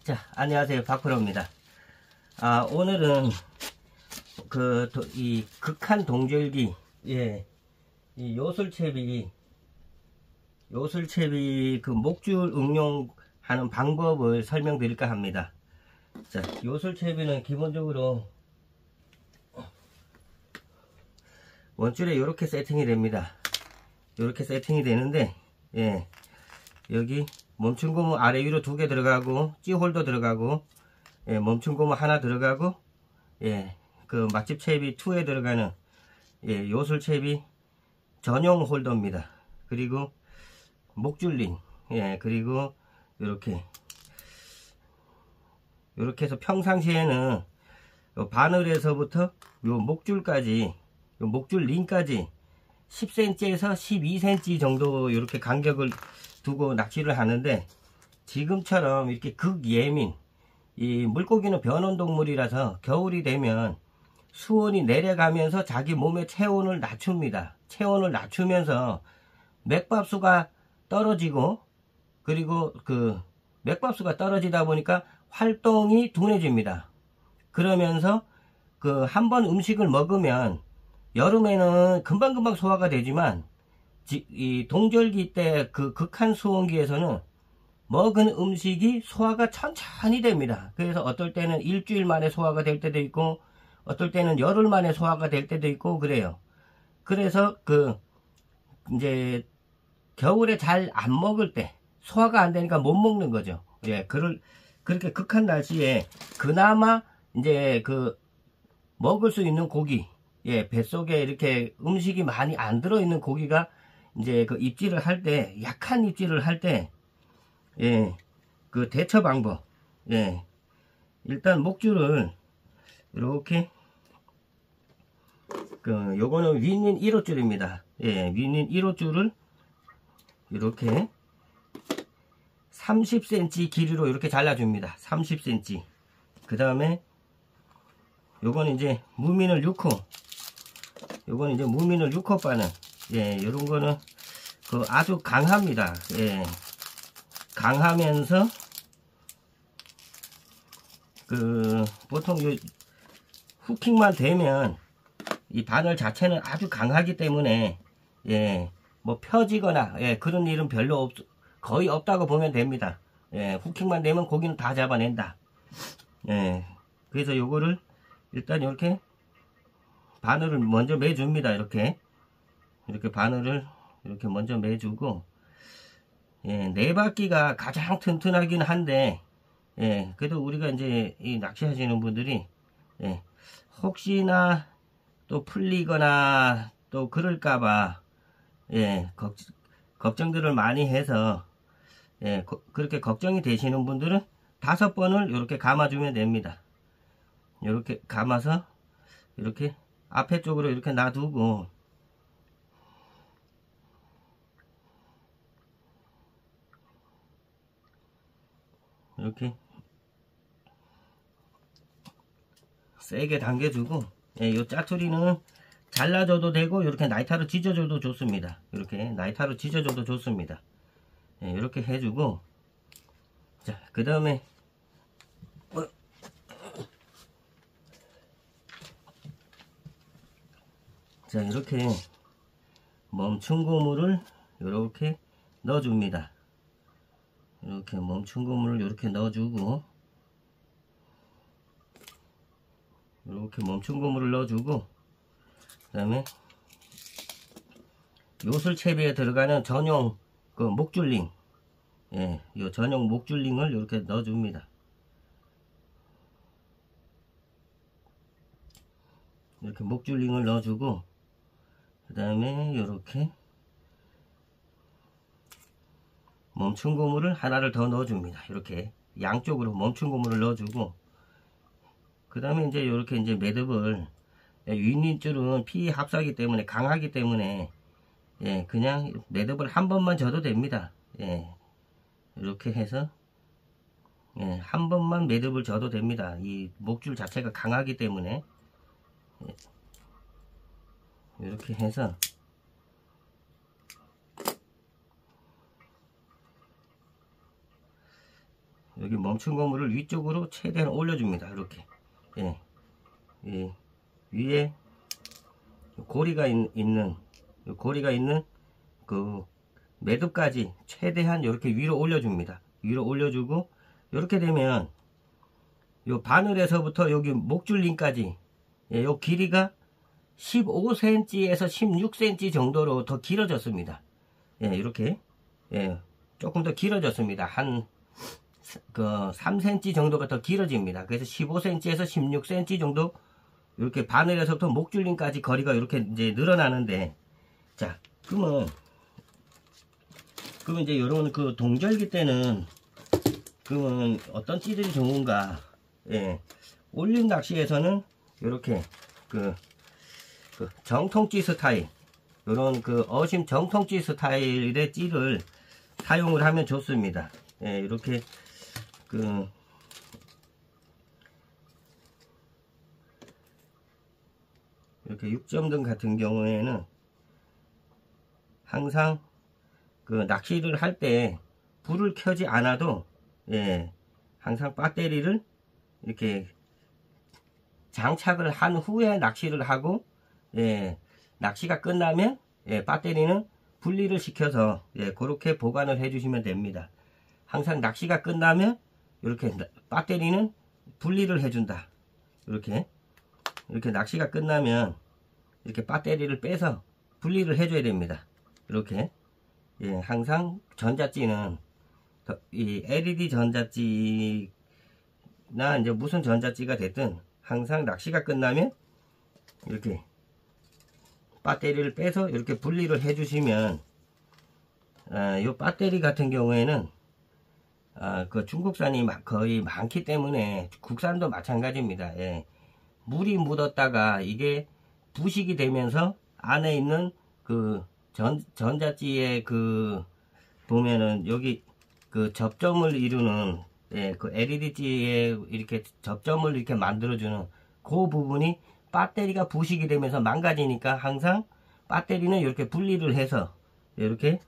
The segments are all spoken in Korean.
자, 안녕하세요. 박프로입니다. 오늘은 이 극한 동절기, 예, 이 요술채비 그 목줄 응용하는 방법을 설명드릴까 합니다. 자, 요술채비는 기본적으로 원줄에 이렇게 세팅이 됩니다. 이렇게 세팅이 되는데, 예, 여기 멈춘고무 아래 위로 2개 들어가고, 찌홀더 들어가고, 예, 멈춘고무 하나 들어가고, 예, 그 맛집 채비 2에 들어가는, 예, 요술채비 전용 홀더입니다. 그리고 목줄링, 예, 그리고 이렇게 해서 평상시에는 요 바늘에서부터 요 목줄까지, 요 목줄 링까지 10cm에서 12cm 정도 이렇게 간격을 두고 낚시를 하는데, 지금처럼 이렇게 극예민, 이 물고기는 변온동물이라서 겨울이 되면 수온이 내려가면서 자기 몸의 체온을 낮춥니다. 체온을 낮추면서 맥밥수가 떨어지고, 그리고 그 맥밥수가 떨어지다 보니까 활동이 둔해집니다. 그러면서 그 한번 음식을 먹으면 여름에는 금방금방 소화가 되지만, 이 동절기 때 그 극한 수온기에서는 먹은 음식이 소화가 천천히 됩니다. 그래서 어떨 때는 일주일 만에 소화가 될 때도 있고, 어떨 때는 열흘 만에 소화가 될 때도 있고 그래요. 그래서 이제 겨울에 잘 안 먹을 때 소화가 안 되니까 못 먹는 거죠. 예, 그렇게 극한 날씨에 그나마 이제 먹을 수 있는 고기, 예, 뱃속에 이렇게 음식이 많이 안 들어있는 고기가 이제 입질을 할 때, 약한 입질을 할 때, 예, 대처 방법, 예, 일단 목줄을 이렇게, 요거는 윈윈 1호 줄입니다. 예, 윈윈 1호 줄을 이렇게 30cm 길이로 이렇게 잘라줍니다. 30cm. 그 다음에 요거는 이제 무민을 6호, 요거는 이제 무민을 6호 바늘, 예, 요런 거는 아주 강합니다. 예, 강하면서 보통 후킹만 되면 이 바늘 자체는 아주 강하기 때문에, 예, 뭐 펴지거나, 예, 그런 일은 거의 없다고 보면 됩니다. 예, 후킹만 되면 고기는 다 잡아낸다. 예, 그래서 요거를 일단 이렇게 바늘을 먼저 매줍니다. 이렇게 바늘을 이렇게 먼저 매주고, 예, 4바퀴가 가장 튼튼하긴 한데, 예, 그래도 우리가 이제 이 낚시하시는 분들이, 예, 혹시나 또 풀리거나 또 그럴까봐, 예, 걱정들을 많이 해서, 예, 그렇게 걱정이 되시는 분들은 5번을 이렇게 감아주면 됩니다. 이렇게 감아서 이렇게 앞에 쪽으로 이렇게 놔두고, 이렇게 세게 당겨주고, 예, 요 짜투리는 잘라줘도 되고 이렇게 나이타로 찢어줘도 좋습니다. 이렇게 나이타로 찢어줘도 좋습니다. 예, 이렇게 해주고, 자, 그 다음에 자, 이렇게 멈춘 고무를 이렇게 넣어줍니다. 이렇게 멈춘 고무를 이렇게 넣어주고, 이렇게 멈춘 고무를 넣어주고, 그 다음에 요술채비에 들어가는 전용 목줄링, 예, 요 전용 목줄링을 이렇게 넣어줍니다. 이렇게 목줄링을 넣어주고, 그 다음에 이렇게 멈춘 고무를 하나를 더 넣어줍니다. 이렇게 양쪽으로 멈춘 고무를 넣어주고, 그 다음에 이제 이렇게 이제 매듭을, 윈윈줄은 피 합사기 때문에 강하기 때문에, 예, 그냥 매듭을 한 번만 줘도 됩니다. 예, 이렇게 해서, 예, 한 번만 매듭을 줘도 됩니다. 이 목줄 자체가 강하기 때문에. 예, 이렇게 해서 여기 멈춘 고무를 위쪽으로 최대한 올려줍니다. 이렇게. 예. 이 위에 고리가 있는 그 매듭까지 최대한 이렇게 위로 올려줍니다. 위로 올려주고, 이렇게 되면 요 바늘에서부터 여기 목줄림까지, 예, 요 길이가 15cm에서 16cm 정도로 더 길어졌습니다. 예, 이렇게, 예, 조금 더 길어졌습니다. 한 3cm 정도가 더 길어집니다. 그래서 15cm에서 16cm 정도, 이렇게 바늘에서부터 목줄림까지 거리가 이렇게 이제 늘어나는데, 자, 그러면 이제 요런 그 동절기 때는 그러면 어떤 찌들이 좋은가? 예, 올림 낚시에서는 이렇게 그 정통찌 스타일, 요런 그 어심 정통찌 스타일의 찌를 사용을 하면 좋습니다. 예, 이렇게 이렇게 6점등 같은 경우에는 항상 그 낚시를 할 때 불을 켜지 않아도, 예, 항상 배터리를 이렇게 장착을 한 후에 낚시를 하고, 예, 낚시가 끝나면, 예, 배터리는 분리를 시켜서, 예, 그렇게 보관을 해 주시면 됩니다. 항상 낚시가 끝나면 이렇게 배터리는 분리를 해준다. 이렇게 낚시가 끝나면 이렇게 배터리를 빼서 분리를 해줘야 됩니다. 이렇게, 예, 항상 전자찌는 이 LED 전자찌나 이제 무슨 전자찌가 됐든 항상 낚시가 끝나면 이렇게 배터리를 빼서 이렇게 분리를 해주시면, 이 배터리 같은 경우에는 그 중국산이 거의 많기 때문에 국산도 마찬가지입니다. 예. 물이 묻었다가 이게 부식이 되면서 안에 있는 그 전자찌에 보면은 여기 그 접점을 이루는, 예, 그 LED찌에 이렇게 접점을 이렇게 만들어주는 그 부분이 배터리가 부식이 되면서 망가지니까 항상 배터리는 이렇게 분리를 해서 이렇게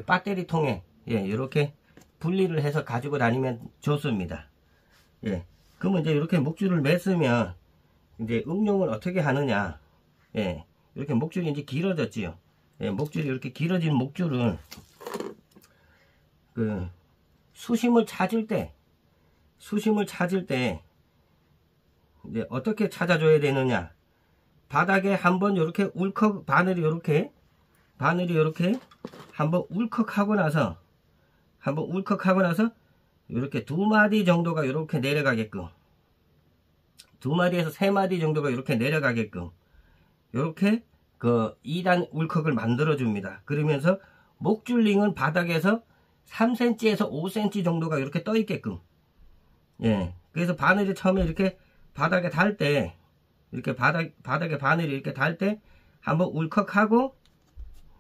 배터리 통에, 예, 이렇게 분리를 해서 가지고 다니면 좋습니다. 예. 그러면 이제 이렇게 목줄을 맸으면 이제 응용을 어떻게 하느냐. 예. 이렇게 목줄이 이제 길어졌지요. 예, 목줄이 이렇게 길어진 목줄을 수심을 찾을 때 이제 어떻게 찾아줘야 되느냐. 바닥에 한번 이렇게 울컥, 바늘이 이렇게 한번 울컥하고 나서 이렇게 2마디 정도가 이렇게 내려가게끔, 2마디에서 3마디 정도가 이렇게 내려가게끔 이렇게 그 2단 울컥을 만들어 줍니다. 그러면서 목줄링은 바닥에서 3cm에서 5cm 정도가 이렇게 떠 있게끔, 예, 그래서 바늘이 처음에 이렇게 바닥에 닿을 때, 이렇게 바닥에 바늘이 이렇게 닿을 때 한번 울컥하고,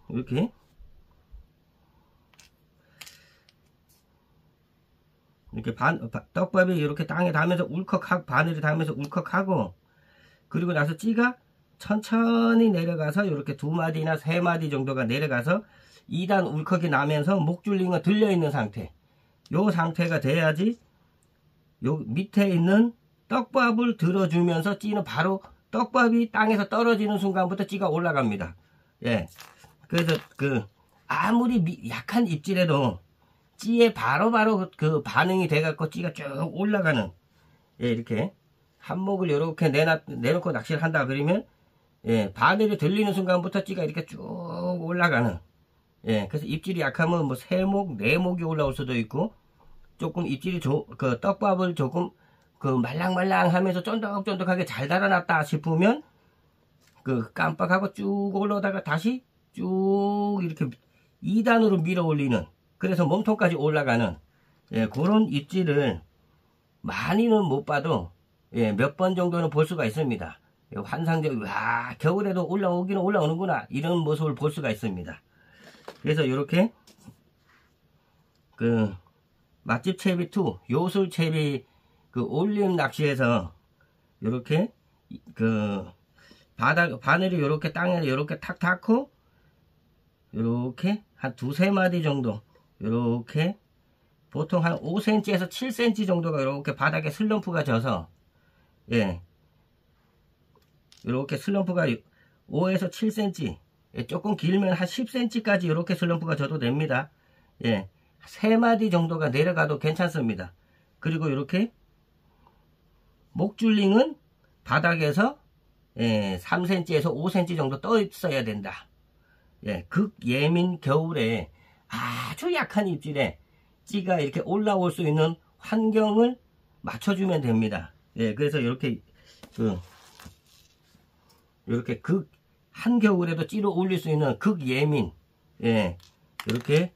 이렇게 떡밥이 이렇게 땅에 닿으면서 바늘이 닿으면서 울컥하고, 그리고 나서 찌가 천천히 내려가서 이렇게 2마디나 3마디 정도가 내려가서 2단 울컥이 나면서 목줄링은 들려있는 상태, 요 상태가 돼야지 요 밑에 있는 떡밥을 들어주면서 찌는 바로 떡밥이 땅에서 떨어지는 순간부터 찌가 올라갑니다. 예. 그래서 아무리 약한 입질에도 찌에 바로바로 그 반응이 돼갖고 찌가 쭉 올라가는, 예, 이렇게 한목을 이렇게 내놓고 낚시를 한다 그러면, 예, 바늘이 들리는 순간부터 찌가 이렇게 쭉 올라가는, 예, 그래서 입질이 약하면 뭐 3목, 4목이 올라올 수도 있고, 조금 입질이 그 떡밥을 조금 말랑말랑 하면서 쫀득쫀득하게 잘 달아놨다 싶으면 깜빡하고 쭉 올라오다가 다시 쭉 이렇게 2단으로 밀어 올리는, 그래서 몸통까지 올라가는, 예, 그런 입질을 많이는 못 봐도, 예, 몇 번 정도는 볼 수가 있습니다. 예, 환상적, 와, 겨울에도 올라오기는 올라오는구나, 이런 모습을 볼 수가 있습니다. 그래서 이렇게 맛집 채비 2, 요술 채비 올림 낚시에서 이렇게 바늘이 이렇게 땅에 이렇게 탁 닿고, 이렇게 한 2-3마디 정도 이렇게 보통 한 5cm에서 7cm 정도가 이렇게 바닥에 슬럼프가 져서, 예, 이렇게 슬럼프가 5에서 7cm, 예, 조금 길면 한 10cm까지 이렇게 슬럼프가 져도 됩니다. 예, 3마디 정도가 내려가도 괜찮습니다. 그리고 이렇게 목줄링은 바닥에서 3cm에서 5cm 정도 떠 있어야 된다. 예, 극예민 겨울에 아주 약한 입질에 찌가 이렇게 올라올 수 있는 환경을 맞춰주면 됩니다. 예, 그래서 이렇게 이렇게 한겨울에도 찌로 올릴 수 있는 극예민, 예, 이렇게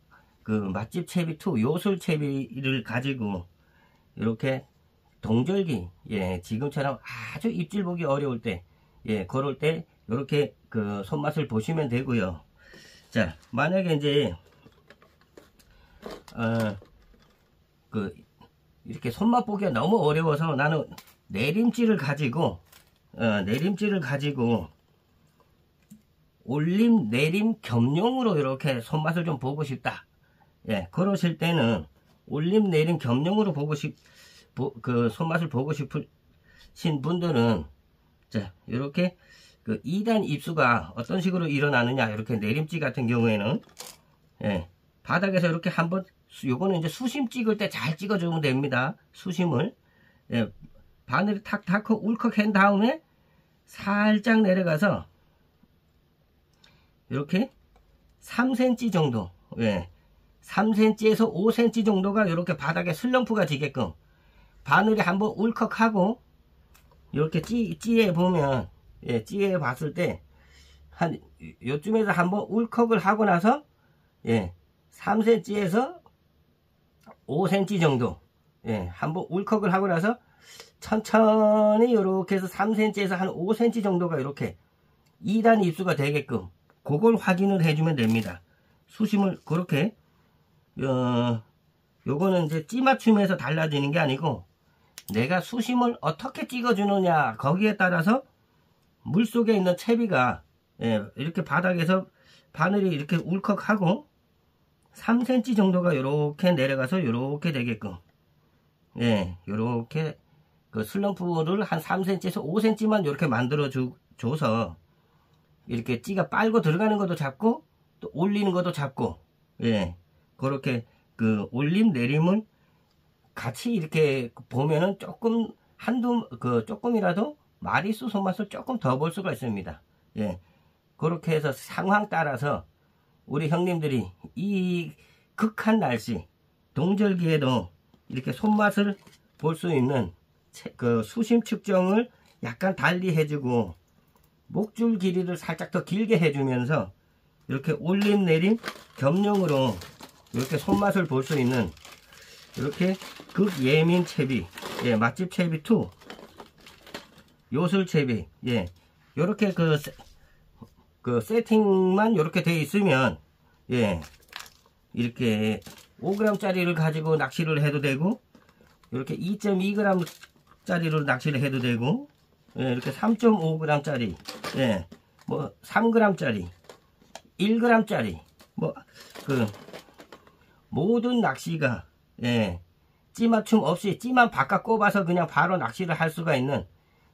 맛집 채비2 요술 채비를 가지고 이렇게 동절기, 예, 지금처럼 아주 입질 보기 어려울 때, 예, 그럴 때 이렇게 손맛을 보시면 되고요. 자, 만약에 이제 이렇게 손맛 보기가 너무 어려워서 나는 내림질을 가지고 올림 내림 겸용으로 이렇게 손맛을 좀 보고 싶다. 예, 그러실 때는 올림 내림 겸용으로 손맛을 보고 싶으신 분들은, 자, 이렇게 2단 입수가 어떤 식으로 일어나느냐, 이렇게 내림찌 같은 경우에는, 예, 바닥에서 이렇게 한번, 요거는 이제 수심 찍을 때 잘 찍어주면 됩니다. 수심을. 예, 바늘이 탁탁 울컥 한 다음에 살짝 내려가서, 이렇게 3cm 정도, 예, 3cm에서 5cm 정도가 이렇게 바닥에 슬럼프가 지게끔 바늘이 한번 울컥하고, 이렇게 찌에 보면, 예, 찌에 봤을 때 한 요쯤에서 한번 울컥을 하고 나서, 예, 3cm에서 5cm 정도, 예, 한번 울컥을 하고 나서 천천히 이렇게 해서 3cm에서 한 5cm 정도가 이렇게 2단 입수가 되게끔 그걸 확인을 해주면 됩니다. 수심을 그렇게, 요거는 이제 찌 맞춤에서 달라지는 게 아니고, 내가 수심을 어떻게 찍어주느냐, 거기에 따라서 물속에 있는 채비가, 예, 이렇게 바닥에서 바늘이 이렇게 울컥하고 3cm 정도가 이렇게 내려가서 이렇게 되게끔, 예, 이렇게 슬럼프를 한 3cm에서 5cm만 이렇게 만들어 줘서 이렇게 찌가 빨고 들어가는 것도 잡고 또 올리는 것도 잡고, 예, 그렇게 올림 내림을 같이 이렇게 보면은 조금 조금이라도 마리수 손맛을 조금 더 볼 수가 있습니다. 예, 그렇게 해서 상황 따라서 우리 형님들이 이 극한 날씨 동절기에도 이렇게 손맛을 볼 수 있는 수심 측정을 약간 달리 해주고 목줄 길이를 살짝 더 길게 해주면서 이렇게 올림 내림 겸용으로 이렇게 손맛을 볼 수 있는 이렇게 극예민 채비, 예, 맛집 채비2 요술 채비, 예, 요렇게 세팅만 요렇게 되어 있으면, 예, 이렇게 5g 짜리를 가지고 낚시를 해도 되고, 이렇게 2.2g 짜리로 낚시를 해도 되고, 예, 이렇게 3.5g 짜리, 예, 뭐 3g 짜리, 1g 짜리, 뭐 모든 낚시가, 예, 찌 맞춤 없이 찌만 바깥 꼽아서 그냥 바로 낚시를 할 수가 있는,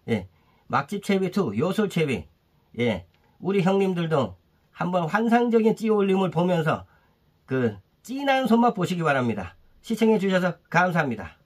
예, 맛집 채비2 요술 채비, 예, 우리 형님들도 한번 환상적인 찌 올림을 보면서 찌난 손맛 보시기 바랍니다. 시청해 주셔서 감사합니다.